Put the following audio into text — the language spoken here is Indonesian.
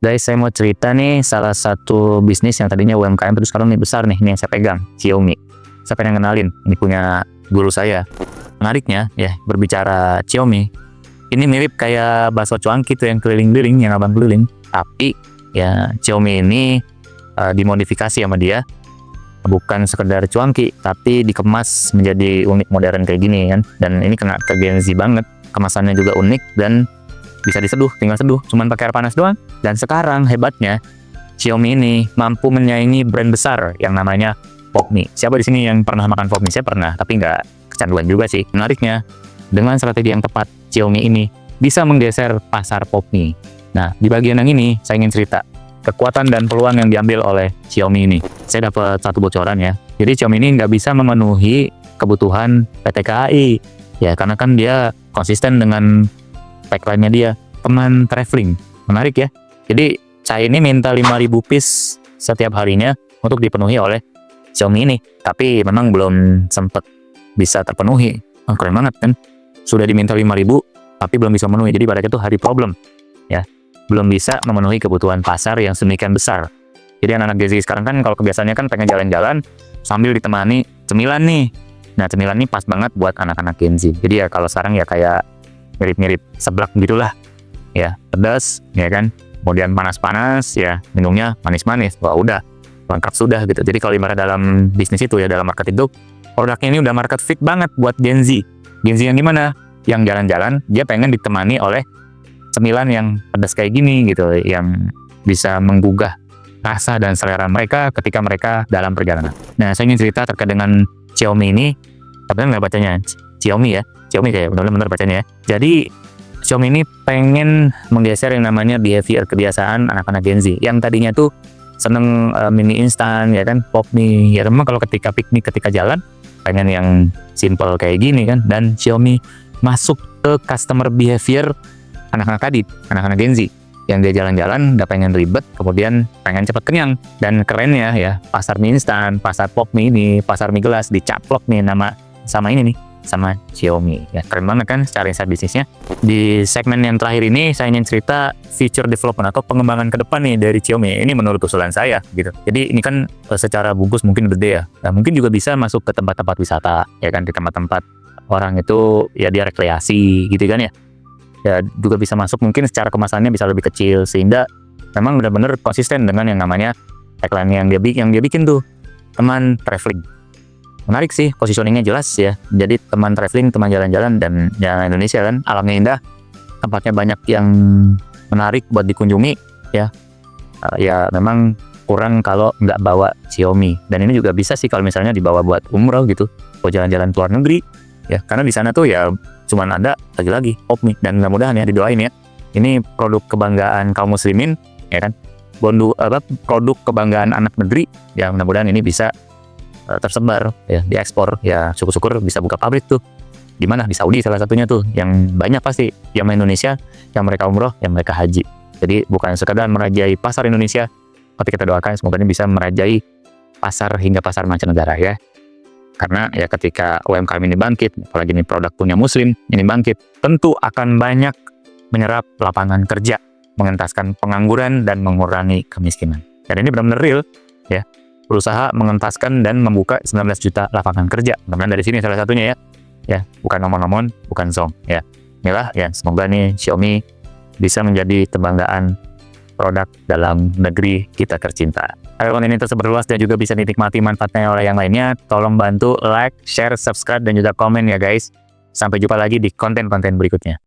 Guys, saya mau cerita nih salah satu bisnis yang tadinya UMKM terus sekarang nih besar nih, ini yang saya pegang, Xiaomi. Saya pengen kenalin, ini punya guru saya. Menariknya ya, berbicara Xiaomi, ini mirip kayak bakso cuanki tuh yang keliling-keliling, yang abang keliling. Tapi ya Xiaomi ini dimodifikasi sama dia, bukan sekedar cuanki, tapi dikemas menjadi unik modern kayak gini kan. Dan ini kena ke Gen Z banget, kemasannya juga unik dan bisa diseduh, tinggal seduh, cuman pakai air panas doang. Dan sekarang hebatnya Xiaomi ini mampu menyaingi brand besar yang namanya Popme. Siapa di sini yang pernah makan Popme? Saya pernah, tapi nggak kecanduan juga sih. Menariknya, dengan strategi yang tepat, Xiaomi ini bisa menggeser pasar Popme. Nah, di bagian yang ini saya ingin cerita kekuatan dan peluang yang diambil oleh Xiaomi ini. Saya dapat satu bocoran ya. Jadi Xiaomi ini nggak bisa memenuhi kebutuhan PT KAI ya, karena kan dia konsisten dengan tagline-nya dia, teman traveling. Menarik ya. Jadi saya ini minta 5.000 piece setiap harinya untuk dipenuhi oleh Xiaomi ini. Tapi memang belum sempat bisa terpenuhi. Keren banget kan. Sudah diminta 5.000 tapi belum bisa memenuhi. Jadi pada itu hari problem ya. Belum bisa memenuhi kebutuhan pasar yang sedemikian besar. Jadi anak-anak Gen Z sekarang kan kalau kebiasaannya kan pengen jalan-jalan sambil ditemani cemilan nih. Nah, cemilan nih pas banget buat anak-anak Gen Z. Jadi ya kalau sekarang ya kayak mirip-mirip seblak gitulah ya, pedas ya kan, kemudian panas-panas ya, minumnya manis-manis. Wah udah lengkap sudah gitu. Jadi kalau ibarat dalam bisnis itu ya, dalam market itu, produknya ini udah market fit banget buat Gen Z. Gen Z yang gimana? Yang jalan-jalan dia pengen ditemani oleh cemilan yang pedas kayak gini gitu, yang bisa menggugah rasa dan selera mereka ketika mereka dalam perjalanan. Nah, saya ingin cerita terkait dengan Xiaomi ini. Tapi nggak bacanya Xiaomi ya, Xiaomi kayak benar-benar bacanya ya. Jadi Xiaomi ini pengen menggeser yang namanya behavior, kebiasaan anak-anak Gen Z yang tadinya tuh seneng mini instan ya kan, Popme ya. Memang kalau ketika piknik, ketika jalan pengen yang simple kayak gini kan. Dan Xiaomi masuk ke customer behavior anak-anak tadi, anak-anak Gen Z yang dia jalan-jalan udah pengen ribet, kemudian pengen cepet kenyang. Dan kerennya ya, pasar mie instan, pasar Popme ini, pasar mie gelas dicaplok nih nama sama ini nih, sama Xiaomi ya. Keren banget kan secara insight bisnisnya. Di segmen yang terakhir ini saya ingin cerita feature development atau pengembangan ke depan nih dari Xiaomi. Ini menurut usulan saya gitu. Jadi ini kan secara bungkus mungkin gede ya. Nah, mungkin juga bisa masuk ke tempat-tempat wisata ya kan, di tempat-tempat orang itu ya dia rekreasi gitu kan ya. Ya juga bisa masuk, mungkin secara kemasannya bisa lebih kecil sehingga memang benar-benar konsisten dengan yang namanya tagline yang dia bikin tuh, teman traveling. Menarik sih, positioningnya jelas ya. Jadi teman traveling, teman jalan-jalan, dan jalan Indonesia kan alamnya indah, tempatnya banyak yang menarik buat dikunjungi ya. Ya memang kurang kalau nggak bawa Xiaomi. Dan ini juga bisa sih kalau misalnya dibawa buat umroh gitu, buat jalan-jalan ke luar negeri ya. Karena di sana tuh ya cuman ada lagi-lagi Popme, dan mudah-mudahan ya didoain ya. Ini produk kebanggaan kaum muslimin ya kan. Produk kebanggaan anak negeri yang mudah-mudahan ini bisa tersebar ya, diekspor ya. Syukur-syukur bisa buka pabrik tuh di mana, di Saudi salah satunya tuh, yang banyak pasti yang main Indonesia, yang mereka umroh, yang mereka haji. Jadi bukan sekadar merajai pasar Indonesia, tapi kita doakan semoga ini bisa merajai pasar hingga pasar mancanegara ya. Karena ya ketika UMKM ini bangkit, apalagi ini produk punya muslim ini bangkit, tentu akan banyak menyerap lapangan kerja, mengentaskan pengangguran dan mengurangi kemiskinan. Dan ini benar-benar real ya. Berusaha mengentaskan dan membuka 19 juta lapangan kerja. Mudah-mudahan dari sini salah satunya ya. Ya, bukan nomor-nomor, bukan song ya. Inilah ya, semoga nih Xiaomi bisa menjadi kebanggaan produk dalam negeri kita tercinta. Agar konten ini tersebar luas dan juga bisa dinikmati manfaatnya oleh yang lainnya, tolong bantu like, share, subscribe, dan juga komen ya guys. Sampai jumpa lagi di konten-konten berikutnya.